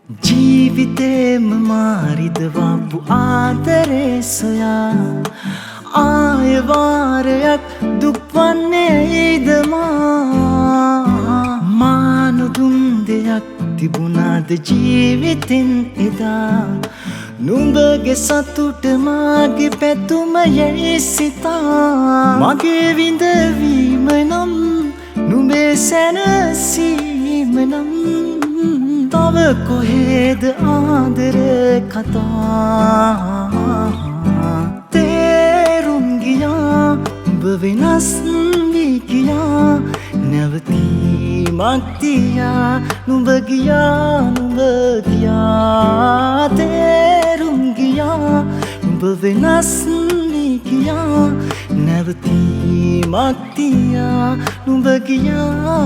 ජීවිතේම මාරිදවාපු ආදරේ සොයා ආයවාරයක් දුක්වන්නේ ඉදමා මානුදුන් දෙයක් තිබුණාද ජීවිතෙන් එදා නුඹගේ සතුට මාගේ පැතුම යැයි සිතා මගේ විඳවීම නම් නුඹේ සැනසීම නම් තව කොහෙද ආදර කතා තේරුම් ගියා උඹ වෙනස් වී ගියා නැවතීමක් තියා නුඹ ගියා තේරුම් ගියා උඹ වෙනස් වී ගියා නැවතීමක් තියා නුඹ ගියා